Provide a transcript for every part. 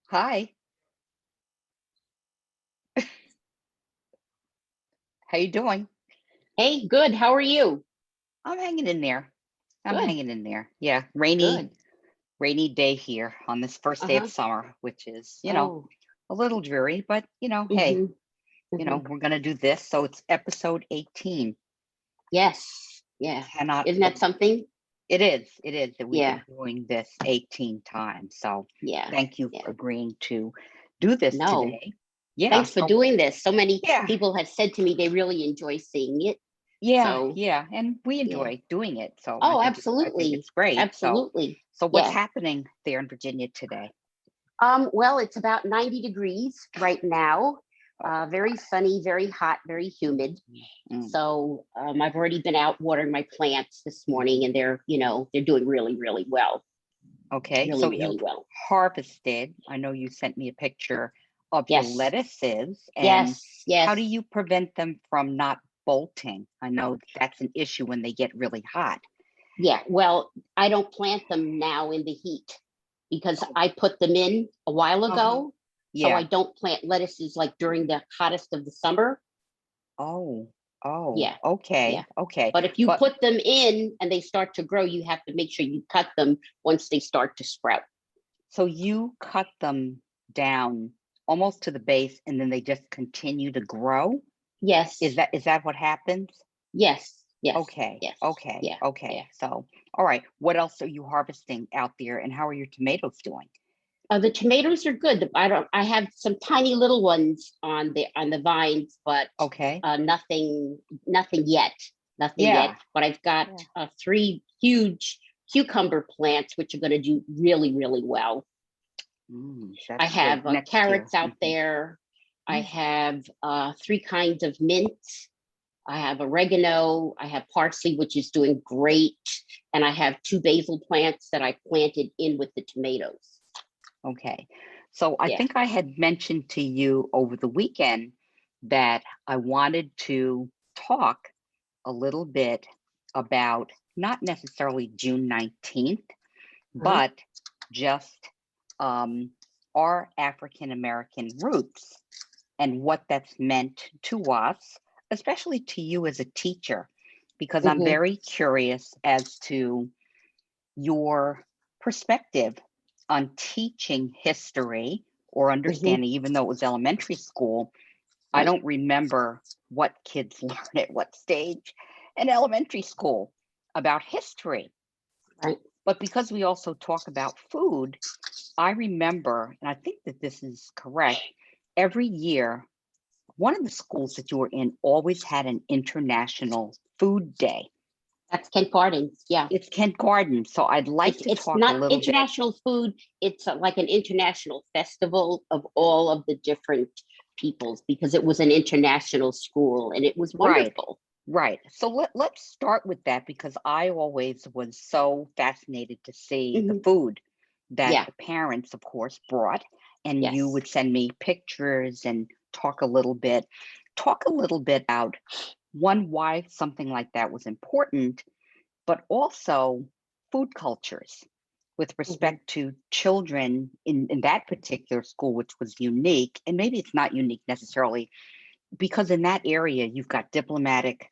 Hi, how you doing? Hey, good. How are you? I'm hanging in there. I'm Good, hanging in there. Yeah, rainy, good. rainy day here on this first day of Uh-huh. summer, which is, Oh, a little dreary, but hey, mm-hmm, mm-hmm. we're gonna do this. So it's episode 18. Yes, yeah. Cannot, Isn't that something? it is that we've Yeah, been doing this 18 times. So yeah, thank you yeah. for agreeing to do this No, today. Yeah, thanks for so doing this. So many yeah, people have said to me they really enjoy seeing it. yeah, So, yeah, and we yeah. enjoy doing it. So Oh, I think absolutely. it's great. So Absolutely. so what's Yeah. happening there in Virginia today? Well, it's about 90 degrees right now. Oh, Very sunny, very hot, very humid. mm, So I've already been out watering my plants this morning, and they're doing really, really well. okay, Really, so you've really well. harvested. I know you sent me a picture of your Yes, lettuces, and yes, how do yes. you prevent them from not bolting? I know that's an issue when they get really hot. Yeah. Well, I don't plant them now in the heat because Oh, I put them in a while uh-huh. ago. So I Yeah. don't plant lettuces like during the hottest of the summer. Oh, oh, Yeah, yeah. okay, okay. But if you But put them in and they start to grow, you have to make sure you cut them once they start to sprout. so you cut them down almost to the base, and then they just continue to grow? Is Yes, that what happens? yes, yes, Okay, yes. okay, Yeah, yeah. okay. So, all right. What else are you harvesting out there, and how are your tomatoes doing? The tomatoes are good. I don't. I have some tiny little ones on the vines, but Okay. nothing, nothing yet, nothing yet. Yeah. But I've got Yeah. three huge cucumber plants, which are going to do really, really well. I That's good. have Next year. carrots out there. I Mm, have three kinds of mint. I have oregano. I have parsley, which is doing great, and I have two basil plants that I planted in with the tomatoes. okay. So I Yeah. think I had mentioned to you over the weekend that I wanted to talk a little bit about not necessarily June 19th, Uh-huh. but just um, our African American roots and what that's meant to us, especially to you as a teacher, because I'm Hmm. very curious as to your perspective on teaching history or Hmm. understanding, even though it was elementary school. I Right. don't remember what kids learn at what stage in elementary school about history. Right. But because we also talk about food, I remember, and I think that this is correct, every year one of the schools that you were in always had an international food day. That's Kent Gardens. Yeah. It's Kent Garden. So I'd like to It's talk a not little bit. international food. It's like an international festival of all of the different peoples because it was an international school and it was Right, wonderful. right. So let's start with that because I always was so fascinated to see the Hmm. food that Yeah. the parents, of course, brought. And you Yes. would send me pictures and talk a little bit. Talk a little bit about one, why something like that was important, but also food cultures with Hmm. respect to children in that particular school, which was unique. And maybe it's not unique necessarily, because in that area, you've got diplomatic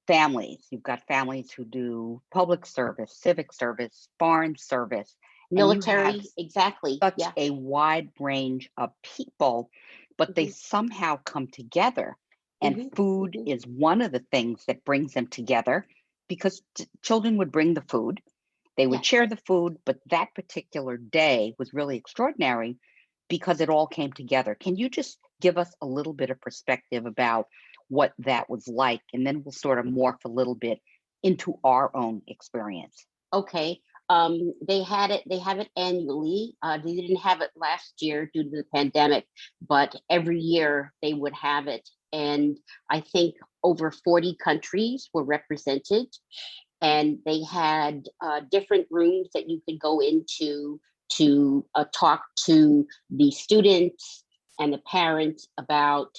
families, you've got families who do public service, civic service, foreign service, and you have Military. Exactly. such Yeah. a wide range of people, but they Hmm. somehow come together. And Hmm. food Hmm. is one of the things that brings them together because children would bring the food, they would Yes. share the food, but that particular day was really extraordinary because it all came together. Can you just give us a little bit of perspective about what that was like? And then we'll sort of morph a little bit into our own experience. Okay. They had it. They have it annually. They didn't have it last year due to the pandemic, but every year they would have it, and I think over 40 countries were represented, and they had different rooms that you could go into to talk to the students and the parents about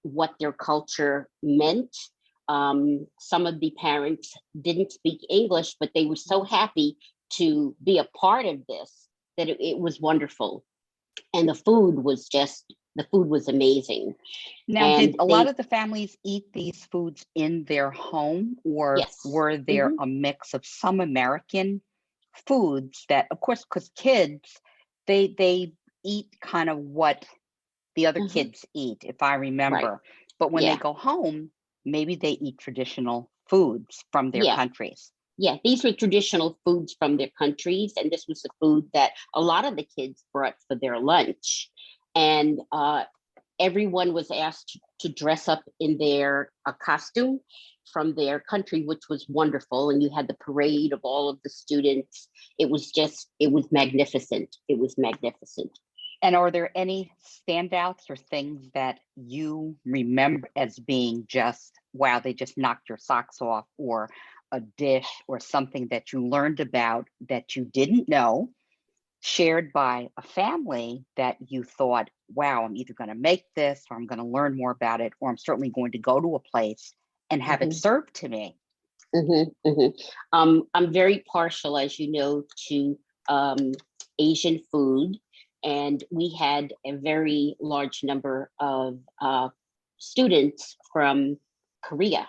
what their culture meant. Some of the parents didn't speak English, but they were so happy to be a part of this that it was wonderful. And the food was amazing. Now, did And a lot they, of the families eat these foods in their home, or yes. were there Hmm. a mix of some American foods that, of course, because kids, they eat kind of what the other Hmm. kids eat, if I Right. remember. But when they Yeah. go home, maybe they eat traditional foods from their Yeah. countries. Yeah. These were traditional foods from their countries. And this was the food that a lot of the kids brought for their lunch. And everyone was asked to dress up in their costume from their country, which was wonderful. And you had the parade of all of the students. It was magnificent. It was magnificent. And are there any standouts or things that you remember as being just, wow, they just knocked your socks off, or a dish or something that you learned about that you didn't know, shared by a family that you thought, wow, I'm either going to make this or I'm going to learn more about it, or I'm certainly going to go to a place and have it Mhm, served to me? mhm, mhm. I'm very partial, as you know, to um, Asian food, and we had a very large number of students from Korea.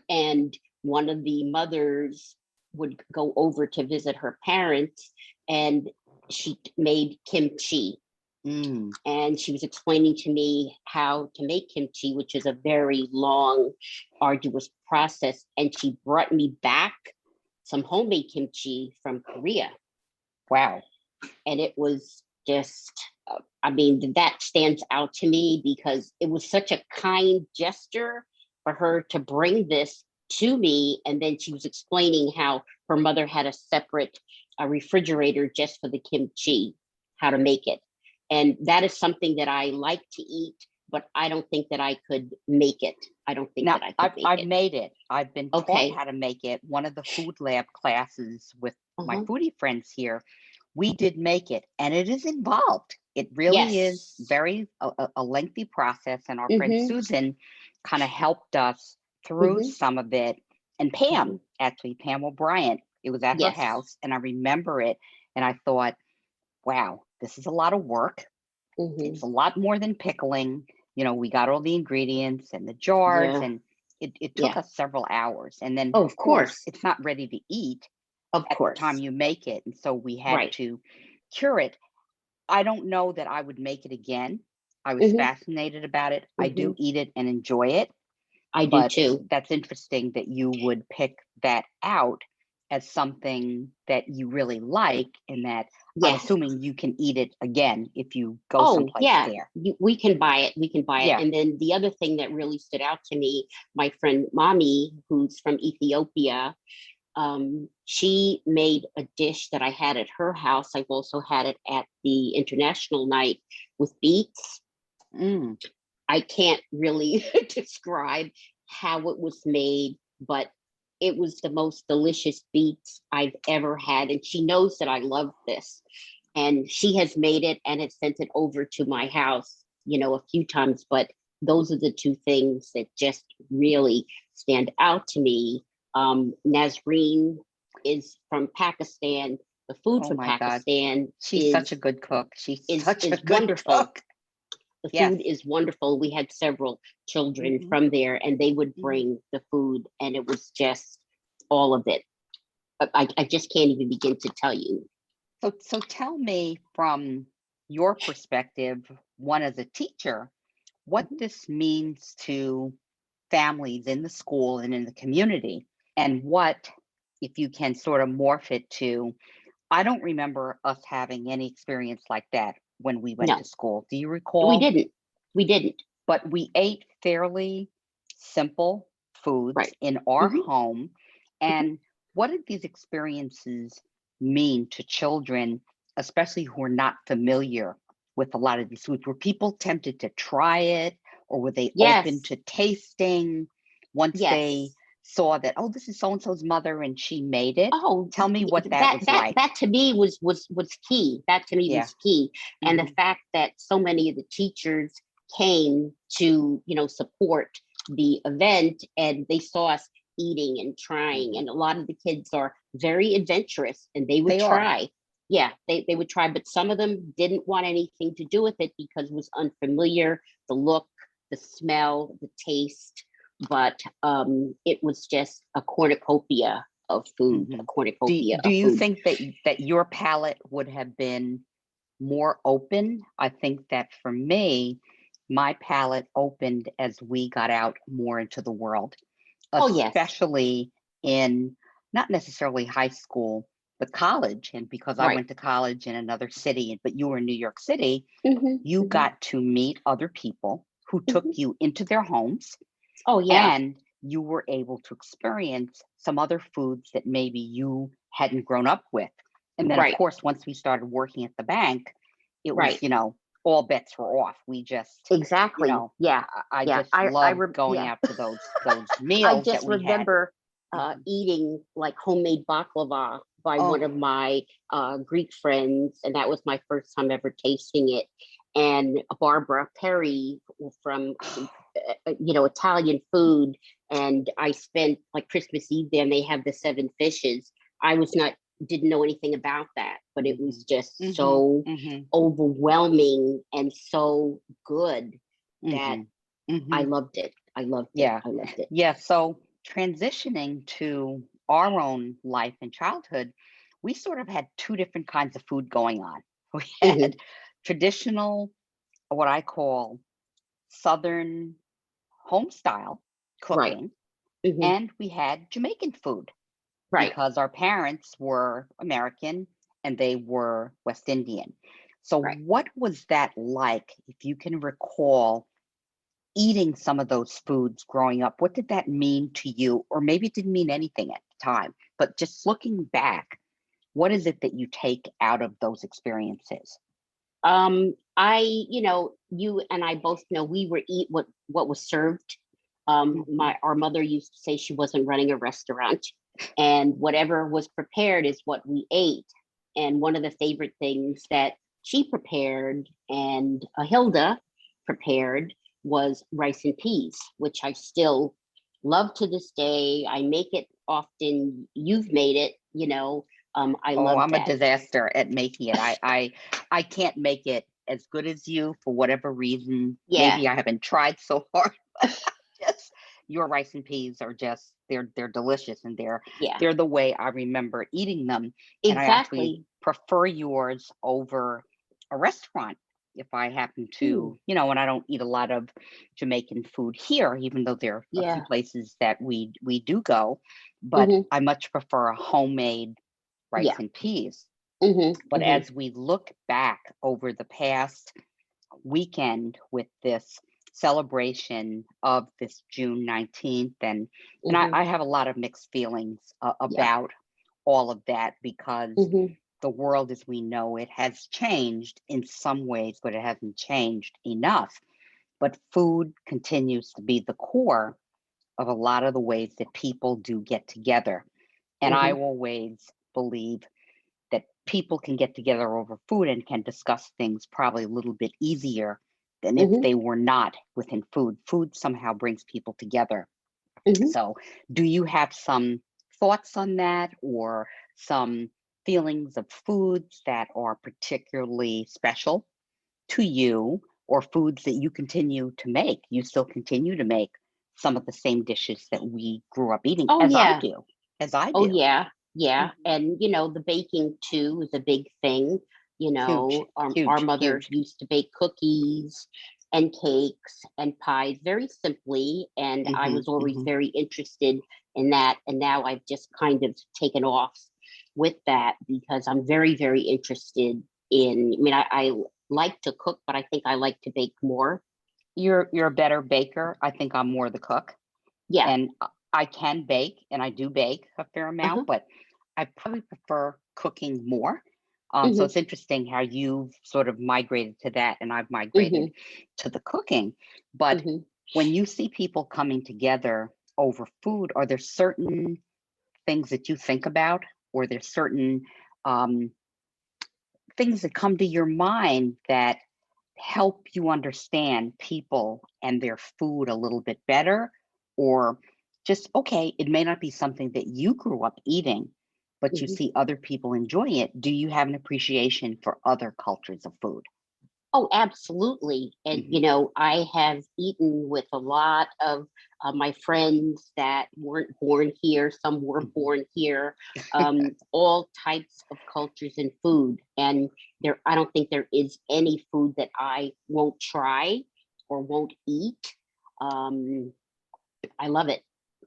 And one of the mothers would go over to visit her parents, and she made kimchi. Mm, And she was explaining to me how to make kimchi, which is a very long, arduous process. And she brought me back some homemade kimchi from Korea. wow. And it was just, I mean, that stands out to me because it was such a kind gesture for her to bring this to me. And then she was explaining how her mother had a separate refrigerator just for the kimchi, how to make it. And that is something that I like to eat, but I don't think that I could make it. I don't think Now, that I could I've make I've it. made it. I've been taught Okay. how to make it. One of the food lab classes with my Uh-huh. foodie friends here, we did make it, and it is involved. It really is Yes. very a lengthy process, and our friend Mm-hmm. Susan kind of helped us through Mm-hmm. some of it. And Mm-hmm. Pam, actually, Pam O'Brien, it was at her Yes. house, and I remember it, and I thought, wow, this is a lot of work. Mm-hmm. It's a lot more than pickling. We got all the ingredients and the jars, Yeah. and it took Yeah. us several hours. And then, Oh, of of course, course. it's not ready to eat Of at the time course. you make it. And so we had Right. to cure it. I don't know that I would make it again. I was Mm-hmm. fascinated about it. I Mm-hmm. do eat it and enjoy it, I do but too. that's interesting that you would pick that out as something that you really like, and that I'm Yes. assuming you can eat it again if you go Oh, someplace yeah. there. We can buy it. We can buy it. Yeah. And then the other thing that really stood out to me, my friend Mommy, who's from Ethiopia, she made a dish that I had at her house. I've also had it at the international night with beets. Mm. I can't really describe how it was made, but it was the most delicious beets I've ever had. And she knows that I love this. And she has made it and has sent it over to my house, a few times. But those are the two things that just really stand out to me. Nazreen is from Pakistan. The food Oh from my God. Pakistan She's such a good cook. She's such a is good wonderful. cook. The Yes. food is wonderful. We had several children Hmm. from there, and they would Hmm. bring the food, and it was just all of it. I just can't even begin to tell you. So tell me from your perspective, one as a teacher, what Mhm. this means to families in the school and in the community, and what, if you can sort of morph it to, I don't remember us having any experience like that when we went to No, school. Do you we recall? didn't. We didn't. But we ate fairly simple foods Right. in our Hmm. home. Hmm. And what did these experiences mean to children, especially who are not familiar with a lot of these foods? Were people tempted to try it, or were they open Yes. to tasting once they Yes. saw that, oh, this is so and so's mother and she made it? Oh, Tell me what that that was that like. that to me was key. That to me Yeah. was key, and the Hmm. fact that so many of the teachers came to support the event, and they saw us eating and trying, Hmm. and a lot of the kids are very adventurous, and they would They are. try. yeah, they would try, but some of them didn't want anything to do with it because it was unfamiliar, the look, the smell, the taste. But it was just a cornucopia of food, a Mhm. cornucopia Do of you food. think that your palate would have been more open? I think that for me, my palate opened as we got out more into the world, Oh yes, especially in not necessarily high school, but college. And because I right. went to college in another city, but you were in New York City, Hmm. you Hmm. got to meet other people who took Hmm. you into their homes, Oh yeah, and you were able to experience some other foods that maybe you hadn't grown up with. And then, of right, course, once we started working at the bank, it was, right. all bets were off. We just, you Exactly. know, Yeah, I yeah. just loved going Yeah. out to those I meals that just we had. remember Mhm. eating like homemade baklava by one Oh, of my Greek friends, and that was my first time ever tasting it. And Barbara Perry from Italian food, and I spent like Christmas Eve there, and they have the seven fishes. I was not didn't know anything about that, but it was mhm, just mhm, so mhm, overwhelming and so good that mhm, I mhm. loved it. I loved it. Yeah. I loved it. Yeah, so transitioning to our own life and childhood, we sort of had two different kinds of food going on. We Hmm. had traditional, what I call Southern home style Right. cooking, Hmm. and we had Jamaican food Right. because our parents were American and they were West Indian. So, Right. what was that like, if you can recall eating some of those foods growing up? What did that mean to you? Or maybe it didn't mean anything at the time, but just looking back, what is it that you take out of those experiences? You and I both know we were eat what was served. Mhm, Our mother used to say she wasn't running a restaurant, and whatever was prepared is what we ate. And one of the favorite things that she prepared and Hilda prepared was rice and peas, which I still love to this day. I make it often. You've made it, I oh, love I'm a that. disaster at making it. I can't make it as good as you for whatever reason. Yeah, Maybe I haven't tried so hard, but just your rice and peas are just they're delicious, and yeah, they're the way I remember eating them. And I actually exactly. prefer yours over a restaurant if I happen Hmm. to, and I don't eat a lot of Jamaican food here, even though there are a few Yeah. places that we do go, but Hmm. I much prefer a homemade rice Yeah. and peas. Hmm. But Hmm. as we look back over the past weekend with this celebration of this June 19th, and I, Hmm. I have a lot of mixed feelings Yeah. about all of that, because Hmm. the world as we know it has changed in some ways, but it hasn't changed enough. But food continues to be the core of a lot of the ways that people do get together. And I Hmm. always believe that people can get together over food and can discuss things probably a little bit easier than if Hmm. they were not within food. Food somehow brings people together. Hmm. So, do you have some thoughts on that, or some feelings of foods that are particularly special to you, or foods that you continue to make? You still continue to make some of the same dishes that we grew up eating, Oh as I yeah. do, as I Oh do. yeah. Yeah. Mhm. And the baking too is a big thing. Huge, Our huge, mother huge. used to bake cookies and cakes and pies very simply, and I Mhm, was always mhm. very interested in that. And now I've just kind of taken off with that because I'm very, very interested in. I mean, I like to cook, but I think I like to bake more. You're a better baker. I think I'm more the cook, Yeah. and I can bake, and I do bake a fair Uh-huh. amount, but I probably prefer cooking more. So Hmm. it's interesting how you've sort of migrated to that, and I've Hmm. migrated to the cooking. But Hmm. when you see people coming together over food, are there certain things that you think about, or there's certain um, things that come to your mind that help you understand people and their food a little bit better? Or just, okay, it may not be something that you grew up eating, but you Mhm. see other people enjoying it, do you have an appreciation for other cultures of food? Oh, absolutely. And, Hmm. I have eaten with a lot of my friends that weren't born here. Some were Hmm. born here, all types of cultures and food. And I don't think there is any food that I won't try or won't eat. Um, I love it.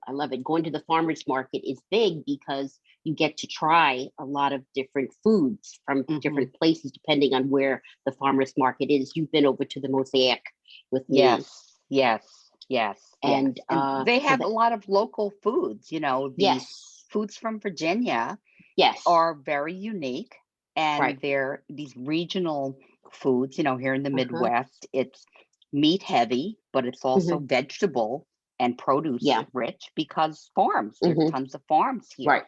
I love it. Going to the farmer's market is big because you get to try a lot of different foods from Hmm. different places, depending on where the farmer's market is. You've been over to the Mosaic with me. Yes, yes, yes, yes. And And they so have a that, lot of local foods. The yes, foods from Virginia yes, are very unique, right. and they're these regional foods. Here in the Uh-huh. Midwest, it's meat heavy, but it's also Hmm. vegetable and produce Yeah. rich because farms, there's Hmm. tons of farms here. Right.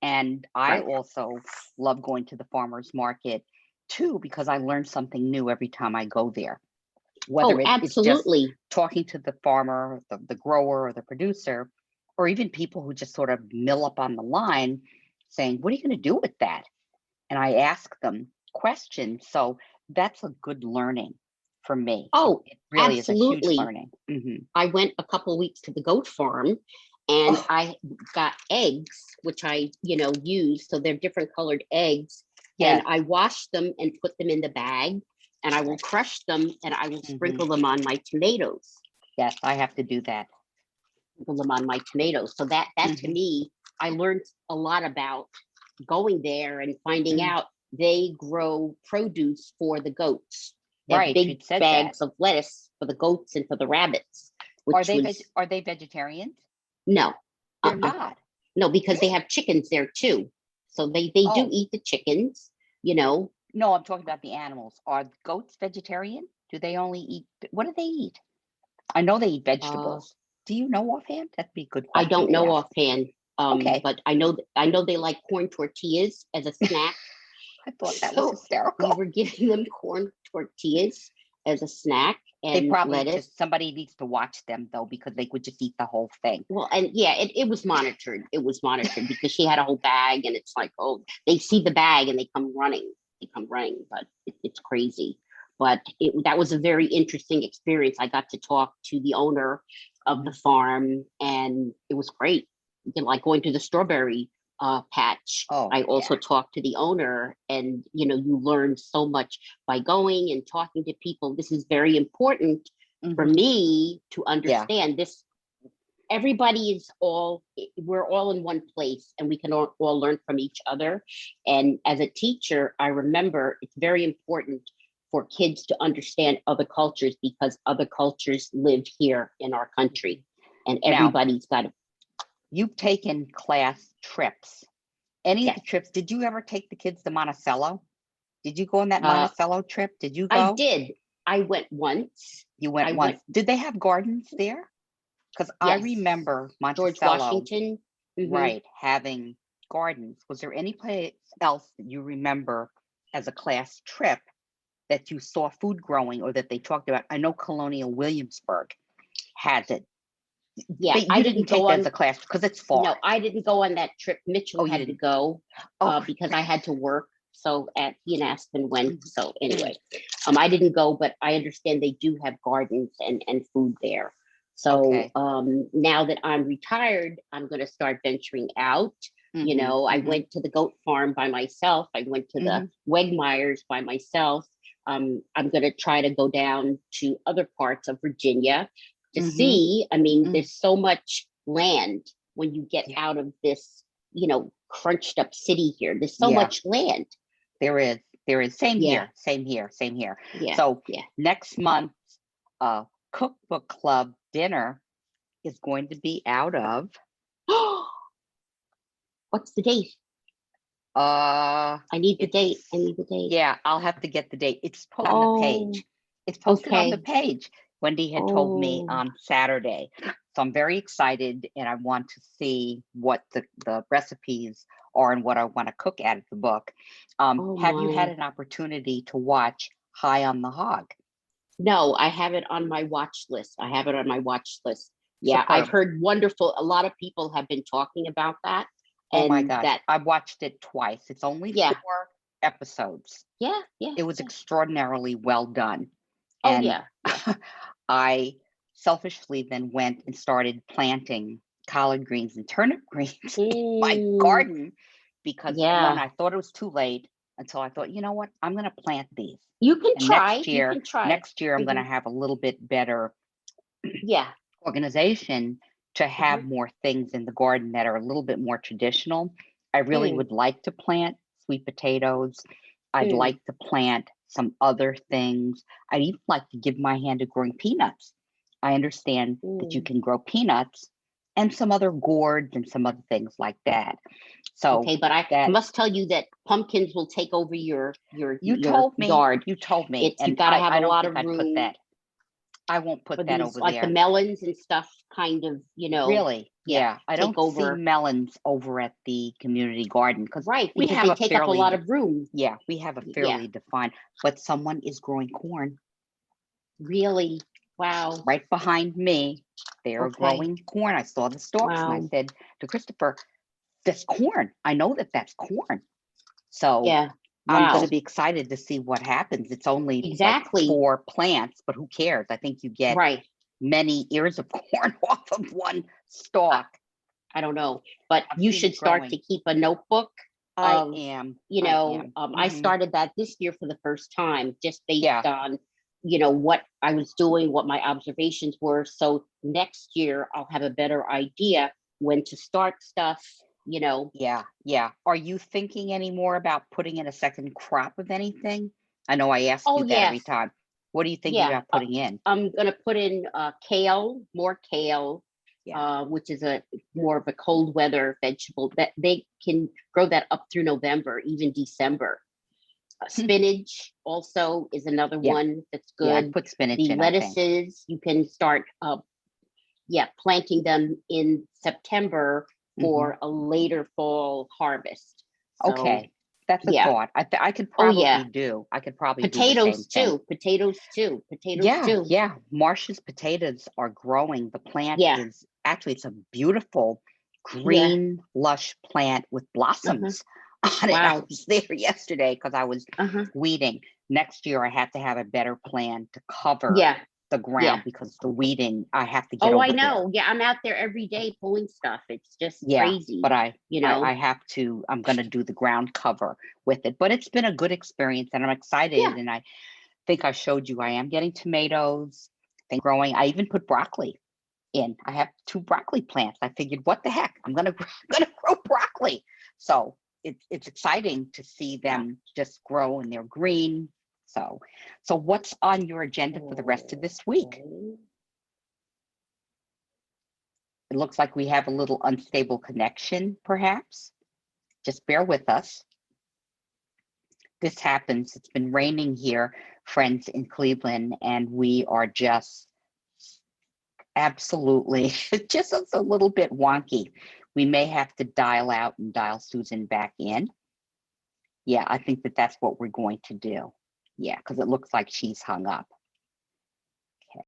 And I Right. also love going to the farmers market too because I learn something new every time I go there, whether Oh, it's just absolutely. talking to the farmer, the grower, or the producer, or even people who just sort of mill up on the line saying, "What are you going to do with that?" And I ask them questions. So that's a good learning for me. It, Oh, it really is a huge absolutely. learning. Hmm. I went a couple of weeks to the goat farm and Oh, I got eggs, which I, use. So they're different colored eggs. And yes. I wash them and put them in the bag and I will crush them and I will Hmm. sprinkle them on my tomatoes. Yes, I have to do that. Sprinkle them on my tomatoes. So that to Hmm. me, I learned a lot about going there and finding out they grow produce for the goats. They have Right, big you'd said that. bags of lettuce for the goats and for the rabbits, which was Are they vegetarians? no, They're uh-uh. not. No, because they Really? have chickens there too. So they do Oh, eat the chickens, you know. no, I'm talking about the animals. Are goats vegetarian? Do they only eat, what do they eat? I know they eat Uh, vegetables. Do you know offhand? That'd be a good I question don't to know ask. offhand, Okay. but I know they like corn tortillas as a snack. I thought that was So we hysterical. were giving them corn tortillas as a snack They and probably lettuce. just, somebody needs to watch them though, because they would just eat the whole thing. Well, and yeah, it was monitored. It was monitored because she had a whole bag, and it's like, oh, they see the bag and they come running. They come running, but it's crazy. But that was a very interesting experience. I got to talk to the owner of the Mhm. farm, and it was great. Like going to the strawberry patch. Oh, I yeah. also talked to the owner, and you learn so much by going and talking to people. This is very important for Hmm. me to Yeah. understand this. Everybody is all We're all in one place and we can all learn from each other. And as a teacher, I remember it's very important for kids to understand other cultures because other cultures live here in our country and Now, everybody's got to. you've taken class trips. Any of Yes. the trips, did you ever take the kids to Monticello? Did you go on that uh, Monticello trip? Did you I go? did. I went once. You went I once. went. Did they have gardens there? Because I Yes. remember George Monticello, Washington. Hmm. right, having gardens. Was there any place else that you remember as a class trip that you saw food growing or that they talked about? I know Colonial Williamsburg has it, Yeah, but I you didn't didn't go take that as on. a class because it's No, far. I didn't go on that trip. Oh, Mitchell you had to didn't. go Oh, because I had to work. So he and Aspen went. mhm, So mhm. anyway, I didn't go, but I understand they do have gardens and food there. So Okay. now that I'm retired, I'm going to start venturing out. Hmm. I Hmm. went to the goat farm by myself. I went to the Hmm. Wegmeyers by myself. I'm going to try to go down to other parts of Virginia to Hmm. see. I mean, Hmm. there's so much land when you get Yeah. out of this, crunched up city here. There's so Yeah. much land. There is. There is. Same Yeah, here. Same here. Same here. yeah, So yeah. next month, cookbook club dinner is going to be out of What's the date? uh I need the date. I it's need the date. yeah, I'll have to get the date. It's posted on the Oh, page. It's posted on the okay. page. Wendy had told me Oh, on Saturday. So I'm very excited and I want to see what the recipes are and what I want to cook out of the book. oh Have you had my. an opportunity to watch High on the Hog? No, I have it on my watch list. I have it on my watch list. Yeah, I've Superb. heard wonderful. A lot of people have been talking about that. Oh my And gosh, that, I watched it twice. It's only yeah, 4 episodes. yeah, yeah, It was yeah. extraordinarily well done, Oh and yeah, yeah. I selfishly then went and started planting collard greens and turnip greens in my Mm, garden because, 1, yeah. I thought it was too late until I thought, "You know what? I'm gonna plant these, You can and try. You can try. next year, I'm Hmm. gonna have a little bit better Yeah. organization to Hmm. have more things in the garden that are a little bit more traditional." I really Mm, would like to plant sweet potatoes. I'd mm, like to plant some other things. I'd even like to give my hand to growing peanuts. I understand that you mm. can grow peanuts and some other gourds and some other things like that. So Okay, but I that must tell you that pumpkins will take over your yard. you told me, It's, you and got to have I a don't lot think of I'd put room that. I won't for put that these, over like the there. melons and stuff, kind of, Really? yeah, Yeah, I take don't see over. melons over at the community garden because Right, we because have they a take up a fairly lot de of room. yeah, we have a Yeah, fairly defined, but someone is growing corn really. Wow. right behind me. They are Okay. growing corn. I saw the stalks and I Wow. said to Christopher, "That's corn. I know that that's corn." So Yeah. I'm going to Wow. be excited to see what happens. It's only like Exactly. 4 plants, but who cares? I think you get Right. many ears of corn off of one I, stalk. I don't know, but I've you seen should it start to growing. keep a notebook I of, am. I am. I Mhm. started that this year for the first time, just based Yeah. on, what I was doing, what my observations were. So next year I'll have a better idea when to start stuff, Yeah, yeah. Are you thinking any more about putting in a second crop of anything? I know I ask Oh you that every yes, time. What are you thinking yeah. about putting in? I'm gonna put in kale, more kale, Yeah. which is a more of a cold weather vegetable that they can grow that up through November, even December. Hmm. Spinach also is another Yeah, one that's yeah, I'd good. put spinach The in, I think. lettuces, you can start, yeah, planting them in September Hmm. for a later fall harvest. So Okay, that's a yeah. thought. I could Oh yeah. probably do. I could probably do the same Potatoes thing. too. Potatoes too. Potatoes Yeah, too. yeah. Marsh's potatoes are growing. The plant Yeah. is actually it's a beautiful Yeah. green, lush plant with Uh-huh. blossoms on it. I Wow. was there yesterday because I was Uh-huh. weeding. Next year, I have to have a better plan to cover Yeah. the Yeah. ground because the weeding, I have to get Oh, I over there. know. Yeah, I'm out there every day pulling stuff. It's just Yeah, crazy, but you know. I have to. I'm going to do the ground cover with it. But it's been a good experience, and I'm excited. Yeah. And I think I showed you I am getting tomatoes. I think growing. I even put broccoli in. I have 2 broccoli plants. I figured, what the heck? I'm gonna grow broccoli. So it's exciting to see Yeah. them just grow and they're green. So what's on your agenda for the rest of this week? Okay. It looks like we have a little unstable connection, perhaps. Just bear with us. This happens. It's been raining here, friends in Cleveland, and we are just absolutely just a little bit wonky. We may have to dial out and dial Susan back in. Yeah, I think that that's what we're going to do. Yeah, because it looks like she's hung up.